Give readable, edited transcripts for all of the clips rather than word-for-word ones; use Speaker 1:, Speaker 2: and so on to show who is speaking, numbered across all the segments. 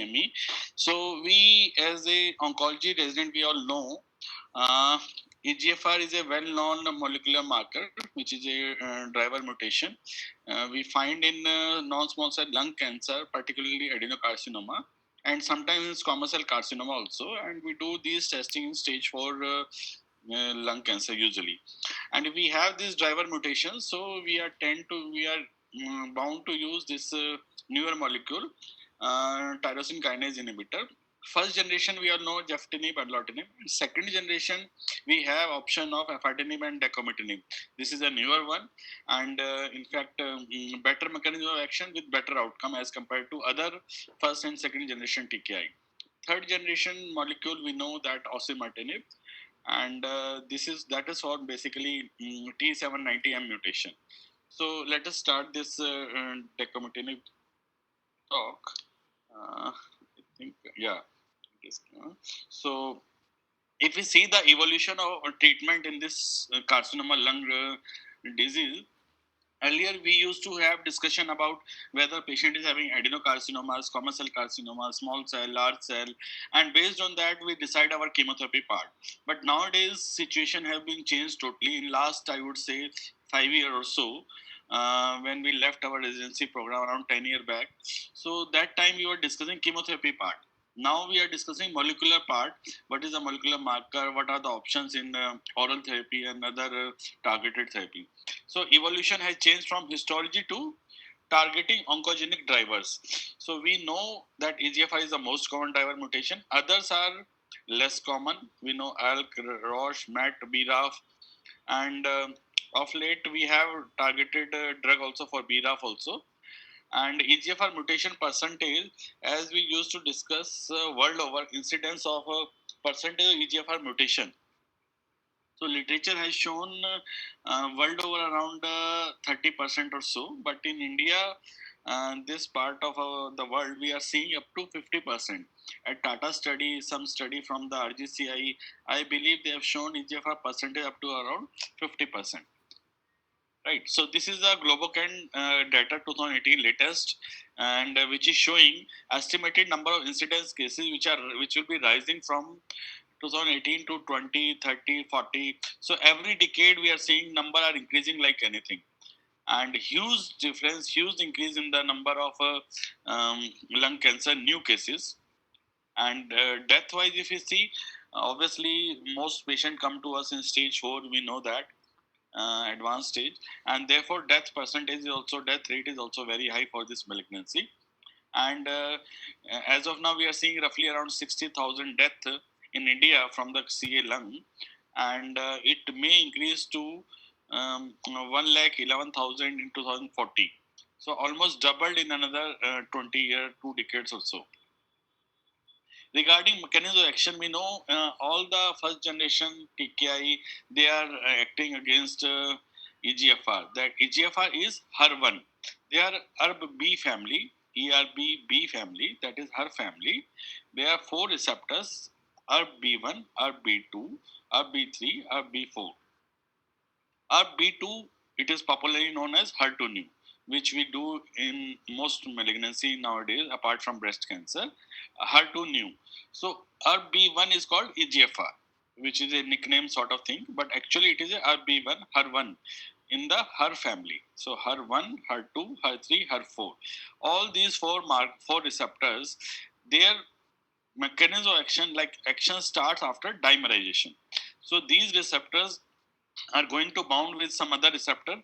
Speaker 1: me. So we, as a oncology resident, we all know EGFR is a well-known molecular marker, which is a driver mutation. We find in non-small cell lung cancer, particularly adenocarcinoma, and sometimes squamous cell carcinoma also. And we do these testing in stage 4 lung cancer usually. And if we have this driver mutation, so we are bound to use this newer molecule, tyrosine kinase inhibitor. First generation we all know gefitinib and erlotinib. Second generation we have option of afatinib and dacomitinib. This is a newer one, and in fact better mechanism of action with better outcome as compared to other first and second generation TKI. Third generation molecule we know that osimertinib, and that is for basically T790M mutation. So let us start this dacomitinib talk. I think, yeah. So, if we see the evolution of treatment in this carcinoma lung disease, earlier we used to have discussion about whether patient is having adenocarcinoma, squamous cell carcinoma, small cell, large cell, and based on that we decide our chemotherapy part. But nowadays situation have been changed totally. In last, I would say, 5 years or so, when we left our residency program around 10 years back. So that time we were discussing chemotherapy part. Now we are discussing molecular part. What is a molecular marker? What are the options in oral therapy and other targeted therapy? So evolution has changed from histology to targeting oncogenic drivers. So we know that EGFR is the most common driver mutation. Others are less common. We know ALK, Roche, MET, BRAF, and of late we have targeted drug also for BRAF also. And EGFR mutation percentage, as we used to discuss world over, incidence of a percentage of EGFR mutation. So literature has shown world over around 30% or so, but in India, this part of the world, we are seeing up to 50%. At Tata study, some study from the RGCI, I believe they have shown EGFR percentage up to around 50%. Right. So this is the Globocan data 2018 latest, and which is showing estimated number of incidence cases which will be rising from 2018 to 20, 30, 40. So every decade we are seeing number are increasing like anything, and huge difference, huge increase in the number of lung cancer new cases. And death wise, if you see, obviously most patient come to us in stage 4. We know that advanced stage, and therefore death rate is also very high for this malignancy. And as of now we are seeing roughly around 60,000 death in India from the CA lung, and it may increase to 1,11,000 in 2040. So almost doubled in another 20 years, 2 decades or so. Regarding mechanism of action, we know all the first generation TKI, they are acting against EGFR. That EGFR is HER1. They are ERB-B family, ERB-B family, that is HER family. There are 4 receptors: ERB-B1, ERB-B2, ERB-B3, ERB-B4. ERB-B2, it is popularly known as HER2/neu, which we do in most malignancy nowadays, apart from breast cancer. HER2/neu. So ERB-B1 is called EGFR, which is a nickname sort of thing, but actually it is a ERB-B1, HER1 in the HER family. So HER1, HER2, HER3, HER4. All these four receptors, their mechanism of action, like action starts after dimerization. So these receptors are going to bound with some other receptor,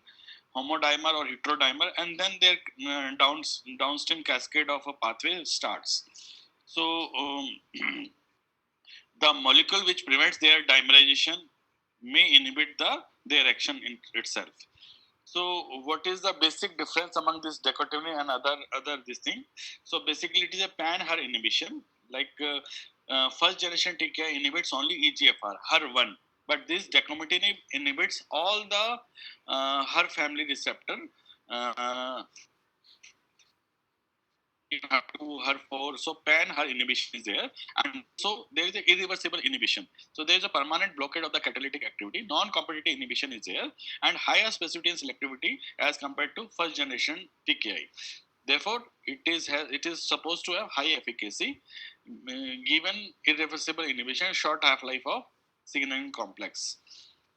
Speaker 1: homodimer or heterodimer, and then their downstream cascade of a pathway starts. So the molecule which prevents their dimerization may inhibit their action in itself. So what is the basic difference among this dacomitinib and other this thing? So basically it is a pan HER inhibition. Like first generation TKI inhibits only EGFR, HER1, but this dacomitinib inhibits all the HER family receptor. HER2, HER4, so pan HER inhibition is there, and so there is an irreversible inhibition. So there is a permanent blockade of the catalytic activity. Non-competitive inhibition is there, and higher specificity and selectivity as compared to first generation TKI. Therefore, it is supposed to have high efficacy, given irreversible inhibition, short half-life of signaling complex.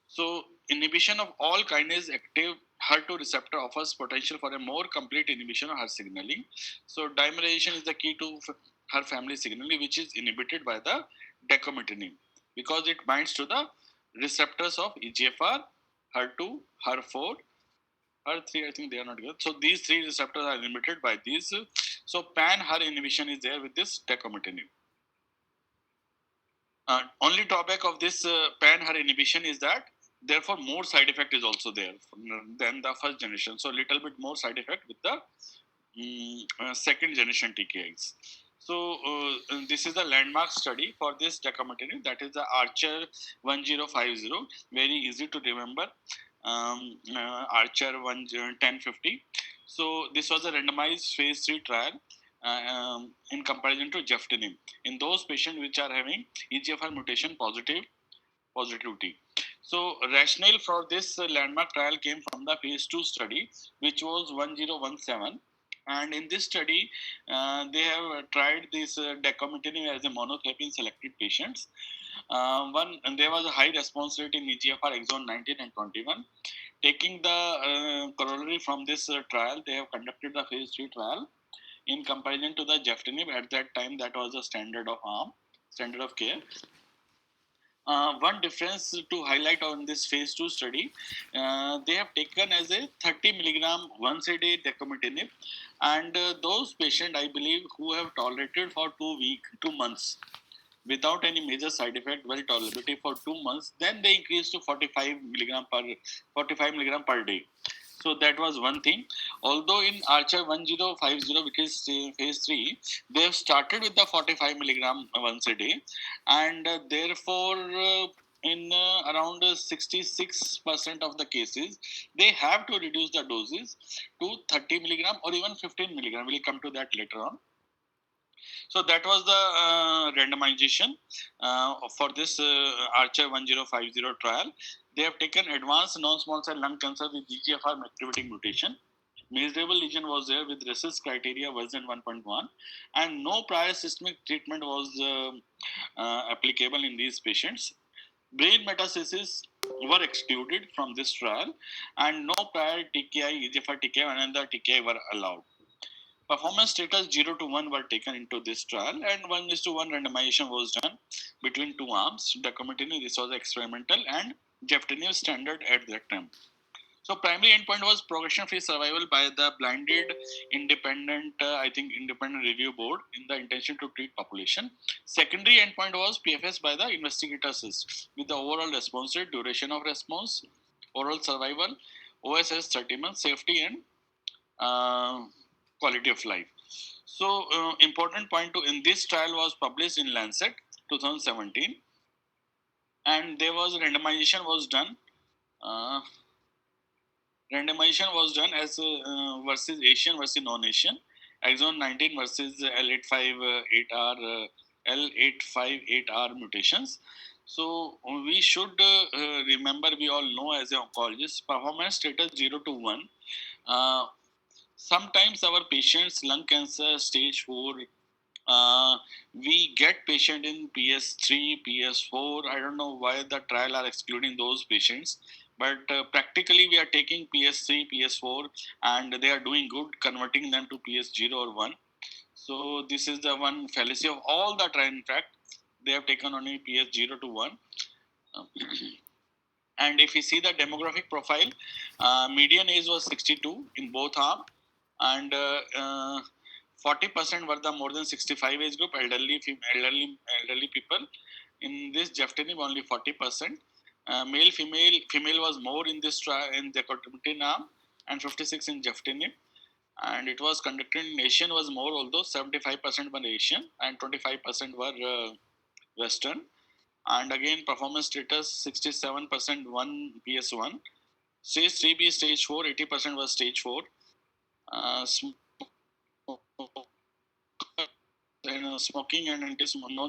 Speaker 1: So, inhibition of all kinase active HER2 receptor offers potential for a more complete inhibition of HER signaling. So, dimerization is the key to HER family signaling, which is inhibited by the decomitinib because it binds to the receptors of EGFR, HER2, HER4, HER3. I think they are not good. So, these three receptors are inhibited by these. So, pan HER inhibition is there with this decomitinib. Only drawback of this pan HER inhibition is that therefore more side effect is also there than the first generation. So little bit more side effect with the second generation TKIs. So this is the landmark study for this decomitinib, that is the Archer 1050, very easy to remember. Archer 1050. So this was a randomized phase 3 trial in comparison to geftinib in those patients which are having EGFR mutation positivity. So rationale for this landmark trial came from the phase 2 study, which was 1017. And in this study, they have tried this decomitinib as a monotherapy in selected patients. And there was a high response rate in EGFR exon 19 and 21. Taking the corollary from this trial, they have conducted the phase 3 trial in comparison to the geftinib. At that time, that was the standard of care. One difference to highlight on this phase 2 study, they have taken as a 30 milligram once a day decomitinib, and those patients, I believe, who have tolerated for 2 months without any major side effect, well tolerability for 2 months, then they increased to 45 milligram per day. So that was one thing. Although in Archer 1050, which is phase 3, they have started with the 45 milligram once a day, and therefore in around 66% of the cases, they have to reduce the doses to 30 milligram or even 15 milligram. We'll come to that later on. So that was the randomization for this Archer 1050 trial. They have taken advanced non-small cell lung cancer with EGFR activating mutation. Measurable lesion was there with RECIST criteria version 1.1, and no prior systemic treatment was applicable in these patients. Brain metastases were excluded from this trial, and no prior TKI, EGFR TKI, and another TKI were allowed. Performance status 0 to 1 were taken into this trial, and 1:1 randomization was done between two arms. Decomitinib, this was experimental, and geftinib standard at that time. So primary endpoint was progression-free survival by the blinded independent review board in the intention to treat population. Secondary endpoint was PFS by the investigators with the overall response rate, duration of response, overall survival, OSS 30 months, safety, and quality of life. So important point to in this trial was published in Lancet 2017, and there was randomization was done. Randomization was done as versus Asian versus non-Asian, exon 19 versus L858R L858R mutations. So we should remember, we all know as an oncologist, performance status 0 to 1. Sometimes our patients lung cancer stage 4, we get patient in PS3, PS4. I don't know why the trial are excluding those patients, but practically we are taking PS3, PS4, and they are doing good, converting them to PS0 or 1. So this is the one fallacy of all the trial. In fact, they have taken only PS0 to 1. And if you see the demographic profile, median age was 62 in both arms, and 40% were the more than 65 age group, elderly people. In this geftinib, only 40%. Male, female was more in this trial in decomitinib arm, and 56 in geftinib. And it was conducted in Asian was more, although 75% were Asian and 25% were Western. And again, performance status 67% 1 PS1. Stage 3B, stage 4, 80% was stage 4. Smoking and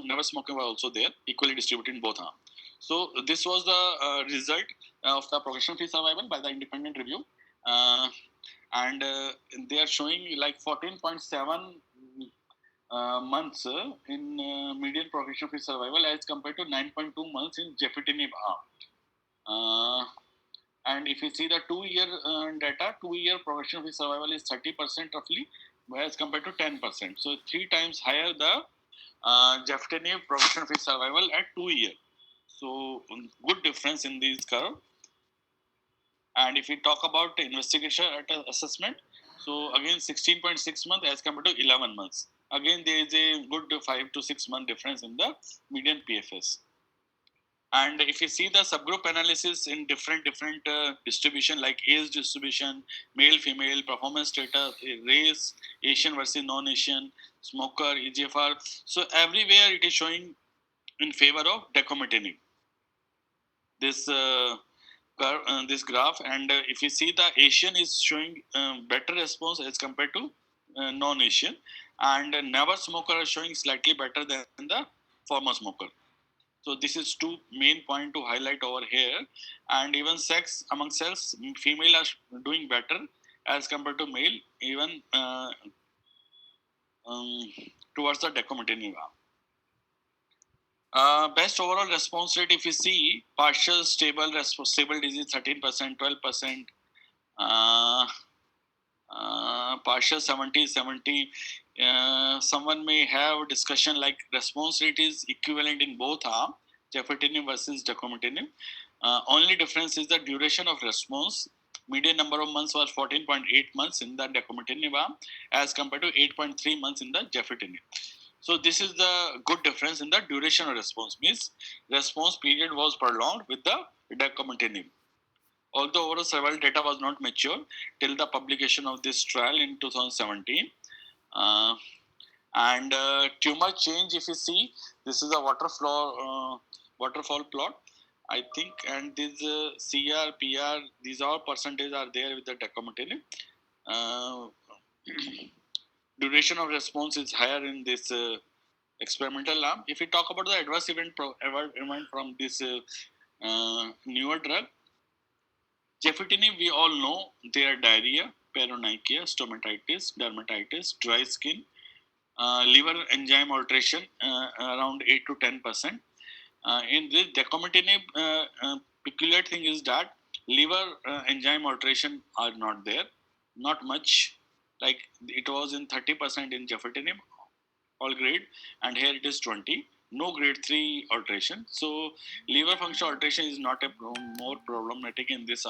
Speaker 1: never smoking were also there, equally distributed in both arms. So this was the result of the progression-free survival by the independent review. and they are showing like 14.7 months in median progression-free survival as compared to 9.2 months in gefitinib arm. And if you see the 2-year data, 2-year progression-free survival is 30% roughly, as compared to 10%. So 3 times higher the gefitinib progression-free survival at 2 years. So good difference in this curve. And if we talk about investigation at assessment, so again 16.6 months as compared to 11 months. Again, there is a good 5 to 6 month difference in the median PFS. And if you see the subgroup analysis in different distribution, like age distribution, male, female, performance status, race, Asian versus non-Asian, smoker, EGFR. So everywhere it is showing in favor of dacomitinib. This this graph, and if you see the Asian is showing better response as compared to non-Asian, and never smoker is showing slightly better than the former smoker. So this is two main point to highlight over here. And even sex among cells, female are doing better as compared to male, even towards the dacomitinib arm. Best overall response rate, if you see, partial stable disease 13%, 12%, partial 70. Someone may have discussion like response rate is equivalent in both arms, gefitinib versus dacomitinib. Only difference is the duration of response. Median number of months was 14.8 months in the dacomitinib arm as compared to 8.3 months in the gefitinib. So this is the good difference in the duration of response, means response period was prolonged with the dacomitinib. Although overall survival data was not mature till the publication of this trial in 2017. And tumor change, if you see, this is a waterfall plot, I think, and this CR, PR, these all percentage are there with the dacomitinib. Duration of response is higher in this experimental arm. If we talk about the adverse event from this newer drug, gefitinib, we all know there are diarrhea, paronychia, stomatitis, dermatitis, dry skin, liver enzyme alteration around 8 to 10%. In this dacomitinib, peculiar thing is that liver enzyme alteration are not there, not much. Like it was in 30% in gefitinib, all grade, and here it is 20. No grade 3 alteration. So liver function alteration is not a more problematic in this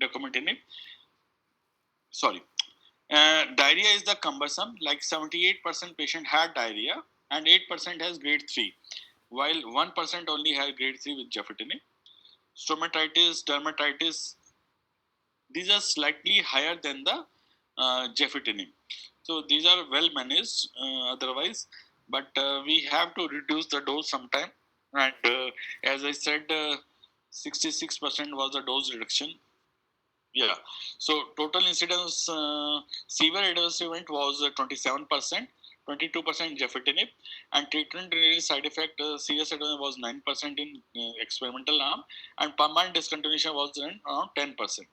Speaker 1: dacomitinib. Sorry. Diarrhea is the cumbersome, like 78% patient had diarrhea and 8% has grade 3, while 1% only had grade 3 with gefitinib. Stomatitis, dermatitis, these are slightly higher than the gefitinib. So these are well managed otherwise, but we have to reduce the dose sometime. And as I said, 66% was the dose reduction. Yeah. So total incidence severe adverse event was 27%, 22% gefitinib, and treatment-related side effect serious adverse was 9% in experimental arm, and permanent discontinuation was around 10%.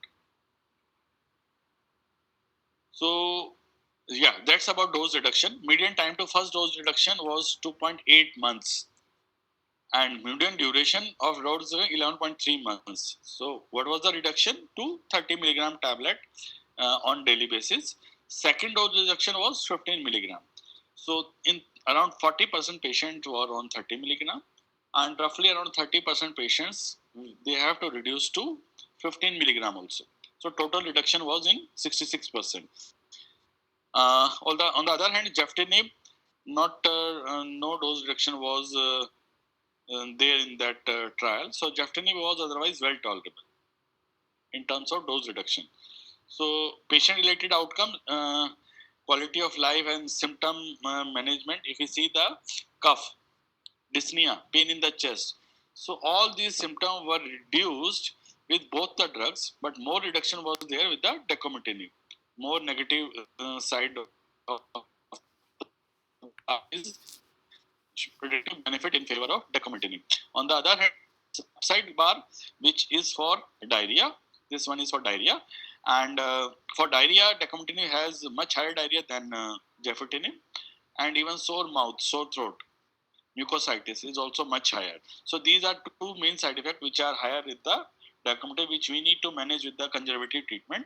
Speaker 1: So yeah, that's about dose reduction. Median time to first dose reduction was 2.8 months, and median duration of dose 11.3 months. So what was the reduction? To 30 milligram tablet on daily basis. Second dose reduction was 15 milligram. So in around 40% patients were on 30 milligram, and roughly around 30% patients they have to reduce to 15 milligram also. So total reduction was in 66%. On the other hand, gefitinib, not no dose reduction was there in that trial. So gefitinib was otherwise well tolerable in terms of dose reduction. So patient-related outcome, quality of life and symptom management. If you see the cough, dyspnea, pain in the chest, so all these symptoms were reduced with both the drugs, but more reduction was there with the dacomitinib. More negative side of is predictive benefit in favor of dacomitinib. On the other hand, side bar, which is for diarrhea, this one is for diarrhea, And for diarrhea, dacomitinib has much higher diarrhea than gefitinib, and even sore mouth, sore throat, mucositis is also much higher. So these are two main side effects which are higher with the dacomitinib, which we need to manage with the conservative treatment.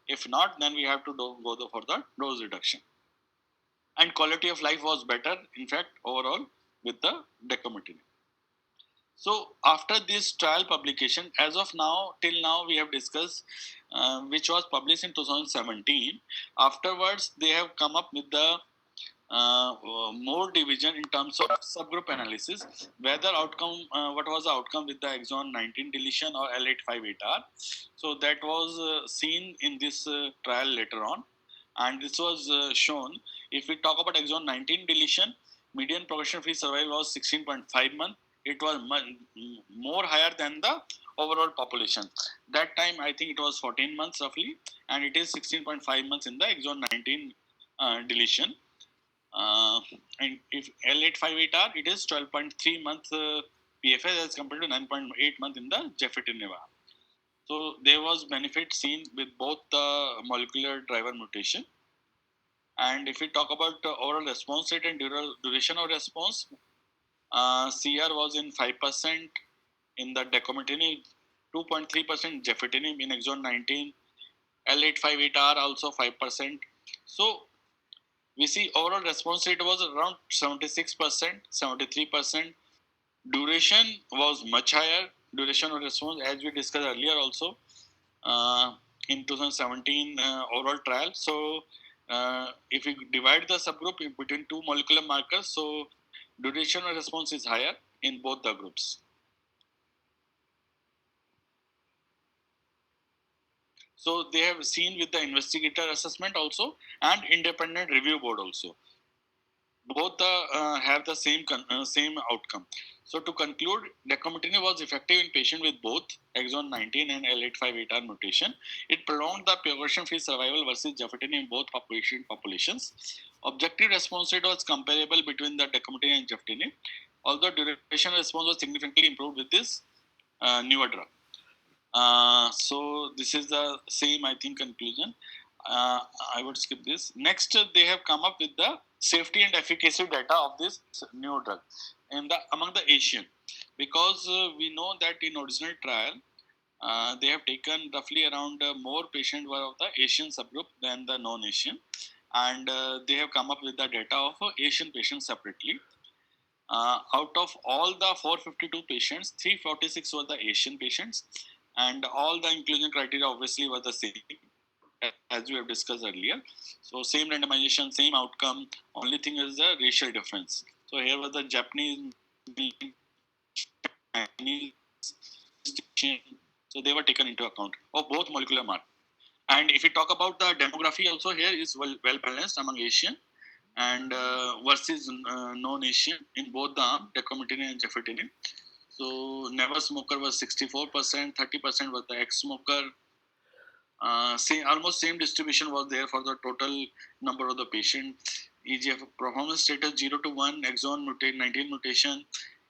Speaker 1: If not, then we have to go for the dose reduction. And quality of life was better, in fact, overall with the dacomitinib. So after this trial publication, as of now, till now we have discussed, which was published in 2017. Afterwards, they have come up with the more division in terms of subgroup analysis, whether outcome, what was the outcome with the exon 19 deletion or L858R. So that was seen in this trial later on, and this was shown. If we talk about exon 19 deletion, median progression-free survival was 16.5 months. It was more higher than the overall population. That time, I think it was 14 months roughly, and it is 16.5 months in the exon 19 deletion. And if L858R, it is 12.3 months PFS as compared to 9.8 months in the gefitinib. So there was benefit seen with both the molecular driver mutation. And if we talk about the overall response rate and duration of response, CR was in 5% in the dacomitinib, 2.3% gefitinib in exon 19, L858R also 5%. So we see overall response rate was around 76%, 73%. Duration was much higher. Duration of response, as we discussed earlier also, in 2017 overall trial. So if we divide the subgroup between two molecular markers, so duration of response is higher in both the groups. So they have seen with the investigator assessment also and independent review board also. Both have the same outcome. So to conclude, dacomitinib was effective in patients with both exon 19 and L858R mutation. It prolonged the progression-free survival versus gefitinib in both populations. Objective response rate was comparable between the dacomitinib and gefitinib, although duration response was significantly improved with this newer drug. So this is the same, I think, conclusion. I would skip this. Next, they have come up with the safety and efficacy data of this new drug among the Asian, because we know that in original trial they have taken roughly around more patients were of the Asian subgroup than the non-Asian, and they have come up with the data of Asian patients separately. Out of all the 452 patients, 346 were the Asian patients, and all the inclusion criteria obviously were the same as we have discussed earlier. So same randomization, same outcome. Only thing is the racial difference. So here was the Japanese, Chinese, so they were taken into account of both molecular markers. And if we talk about the demography, also here is well balanced among Asian and versus non-Asian in both the arm, dacomitinib and gefitinib. So never smoker was 64%, 30% was the ex-smoker. Almost same distribution was there for the total number of the patient. EGF performance status 0 to 1, exon 19 mutation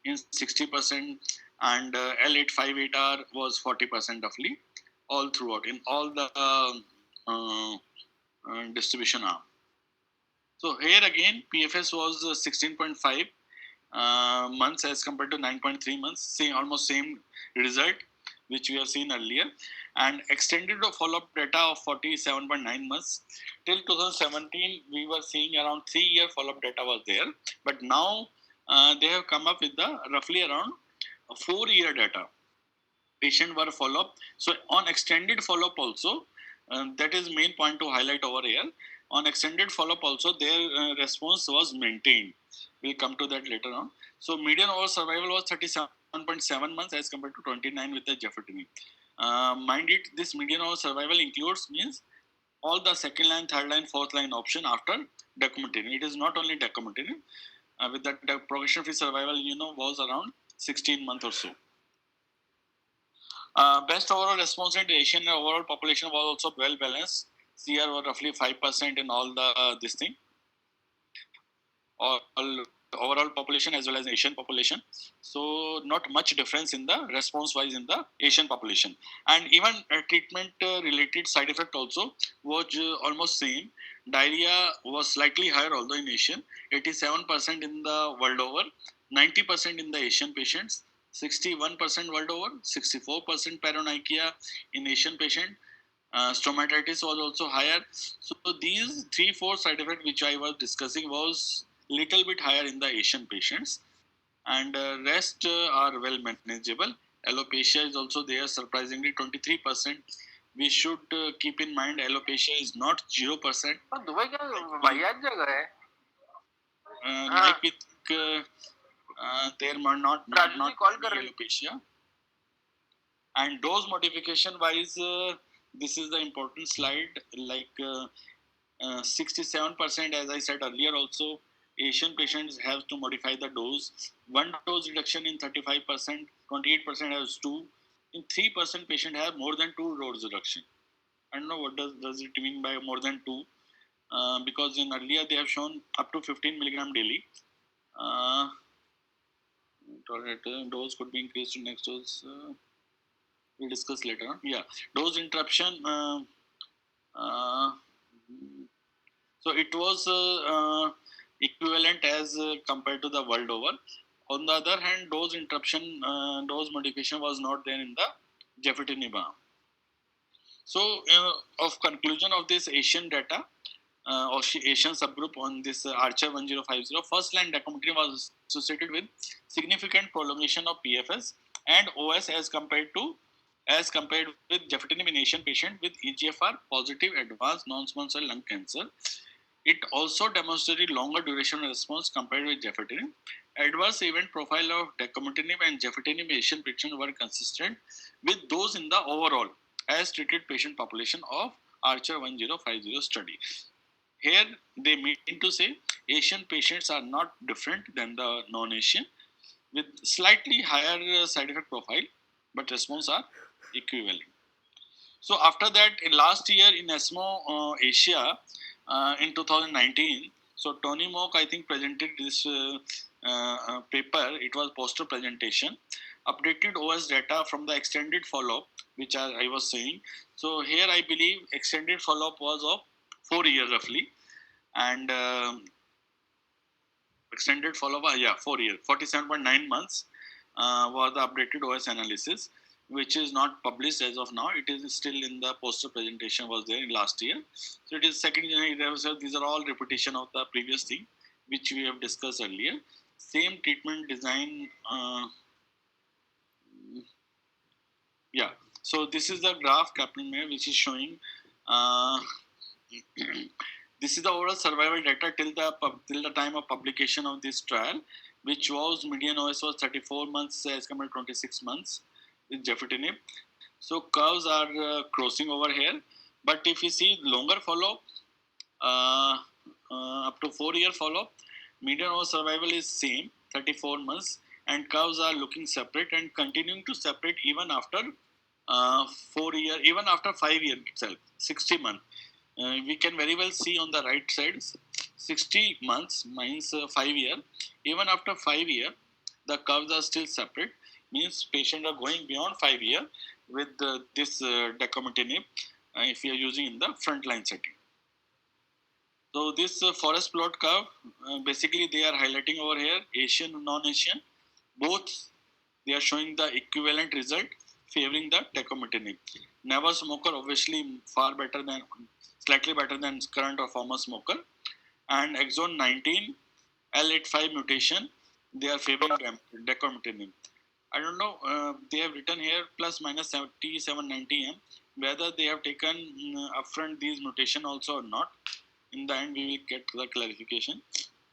Speaker 1: in 60%, and L858R was 40% roughly, all throughout in all the distribution arm. So here again, PFS was 16.5 months as compared to 9.3 months, almost same result which we have seen earlier, and extended follow-up data of 47.9 months. Till 2017, we were seeing around 3-year follow-up data was there, but now they have come up with the roughly around 4-year data. Patient were follow-up. So on extended follow-up also, that is main point to highlight over here. On extended follow-up also, their response was maintained. We'll come to that later on. So median overall survival was 37.7 months as compared to 29 with the gefitinib. Mind it, this median overall survival includes means all the second line, third line, fourth line option after dacomitinib. It is not only dacomitinib. With that, the progression-free survival, was around 16 months or so. Best overall response rate, Asian overall population was also well balanced. CR were roughly 5% in all the this thing. All overall population as well as Asian population. So not much difference in the response wise in the Asian population. And even treatment related side effect also was almost same. Diarrhea was slightly higher, although in Asian, 87% in the world over, 90% in the Asian patients, 61% world over, 64% paronychia in Asian patient. Stomatitis was also higher. So these 3-4 side effects which I was discussing was little bit higher in the Asian patients, and rest are well manageable. Alopecia is also there, surprisingly 23%. We should keep in mind alopecia is not 0%.
Speaker 2: Dubai क्या वाहियात जगह है
Speaker 1: Like with there might not
Speaker 2: call
Speaker 1: be
Speaker 2: कर रही
Speaker 1: alopecia. And dose modification wise, this is the important slide. Like 67%, as I said earlier, also Asian patients have to modify the dose. One dose reduction in 35%, 28% has two. In 3% patient have more than two dose reduction. I don't know what does it mean by more than two, because in earlier they have shown up to 15 milligram daily. Tolerate dose could be increased to next dose. We'll discuss later. Yeah, dose interruption. So it was equivalent as compared to the world over. On the other hand, dose interruption, dose modification was not there in the Gefitinib. So, of conclusion of this Asian data, or Asian subgroup on this Archer 1050, first line documentary was associated with significant prolongation of PFS and OS as compared with Gefitinib in Asian patient with EGFR positive advanced non-small cell lung cancer. It also demonstrated longer duration response compared with Gefitinib. Adverse event profile of Decomitinib and Gefitinib Asian patients were consistent with those in the overall as treated patient population of Archer 1050 study. Here they mean to say Asian patients are not different than the non-Asian with slightly higher side effect profile, but response are equivalent. So after that, in last year in ESMO Asia in 2019, so Tony Mock I think presented this paper. It was poster presentation, updated OS data from the extended follow-up, which I was saying. So here I believe extended follow-up was of 4 years roughly, and extended follow-up, 4 years, 47.9 months was the updated OS analysis, which is not published as of now. It is still in the poster presentation was there in last year. So it is second generation. These are all repetition of the previous thing, which we have discussed earlier. Same treatment design. Yeah. So this is the graph Kaplan-Meier, which is showing. This is the overall survival data till the time of publication of this trial, which was median OS was 34 months as compared to 26 months with Gefitinib. So curves are crossing over here, but if you see longer follow, up to 4-year follow, median OS survival is same 34 months, and curves are looking separate and continuing to separate even after 4 year, even after 5 year itself, 60 months. We can very well see on the right side 60 months means 5 year. Even after 5 year, the curves are still separate, means patients are going beyond 5 year with this Decomitinib if you are using in the frontline setting. So this forest plot curve, basically they are highlighting over here Asian and non-Asian, both they are showing the equivalent result favoring the Decomitinib. Never smoker obviously far better than, slightly better than current or former smoker, and exon 19 L85 mutation, they are favoring Decomitinib. I don't know, they have written here plus minus 7790 m, whether they have taken upfront these mutation also or not. In the end, we will get the clarification.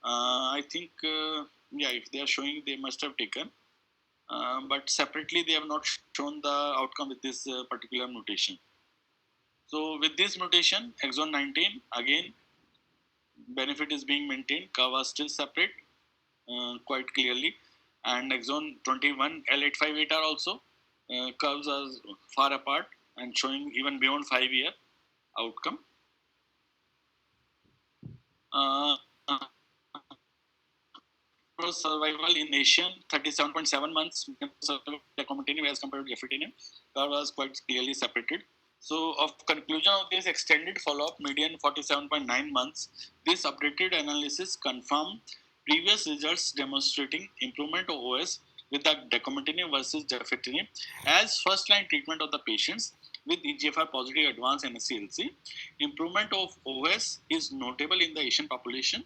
Speaker 1: I think, if they are showing, they must have taken. But separately, they have not shown the outcome with this particular mutation. So with this mutation, exon 19, again, benefit is being maintained. Curve are still separate quite clearly. And exon 21, L858 are also, curves are far apart and showing even beyond 5-year outcome. survival in Asian, 37.7 months we can survive dacomitinib as compared to gefitinib. That was quite clearly separated. So, of conclusion of this extended follow-up, median 47.9 months, this updated analysis confirmed previous results demonstrating improvement of OS with the dacomitinib versus gefitinib as first-line treatment of the patients with EGFR positive advanced NSCLC. Improvement of OS is notable in the Asian population.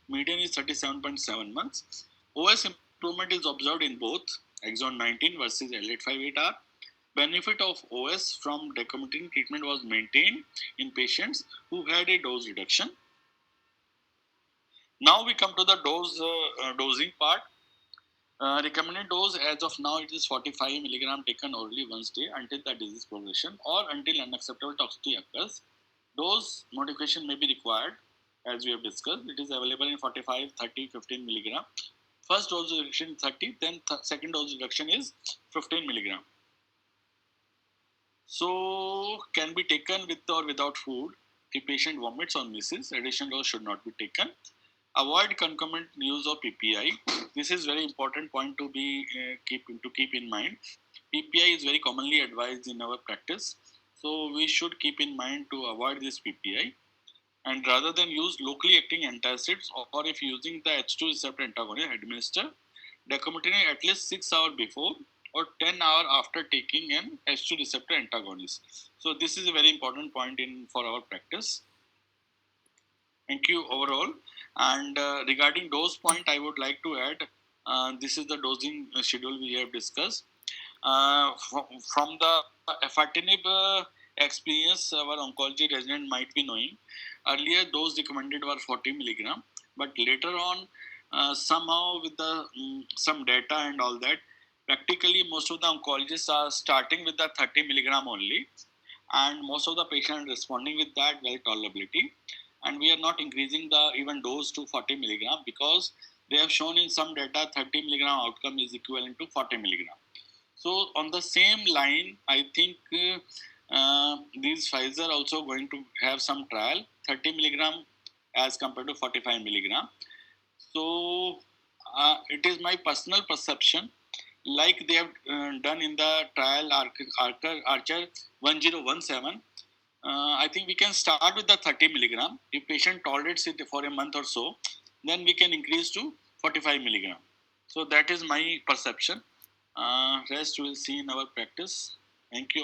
Speaker 1: Median is 37.7 months. OS improvement is observed in both exon 19 versus L858R. Benefit of OS from dacomitinib treatment was maintained in patients who had a dose reduction. Now we come to the dosing part. Recommended dose as of now it is 45 milligram taken orally once day until the disease progression or until unacceptable toxicity occurs. Dose modification may be required as we have discussed. It is available in 45, 30, 15 milligram. First dose reduction is 30, then second dose reduction is 15 milligram. So can be taken with or without food. If patient vomits or misses, additional dose should not be taken. Avoid concomitant use of PPI. This is very important point to be keep in mind. PPI is very commonly advised in our practice, so we should keep in mind to avoid this PPI. And rather than use locally acting antacids, or if using the H2 receptor antagonist, administer dacomitinib at least 6 hours before or 10 hours after taking an H2 receptor antagonist. So this is a very important point for our practice. Thank you overall. And regarding dose point, I would like to add, this is the dosing schedule we have discussed. From the afatinib experience, our oncology resident might be knowing, earlier dose recommended were 40 milligram, but later on, somehow with the some data and all that, practically most of the oncologists are starting with the 30 milligram only, and most of the patients responding with that well tolerability, and we are not increasing the even dose to 40 milligram because they have shown in some data 30 milligram outcome is equivalent to 40 milligram. So on the same line, I think these Pfizer also going to have some trial 30 milligram as compared to 45 milligram. So it is my personal perception, like they have done in the trial Archer 1017. I think we can start with the 30 milligram. If patient tolerates it for a month or so, then we can increase to 45 milligram. So that is my perception. Rest we will see in our practice. Thank you.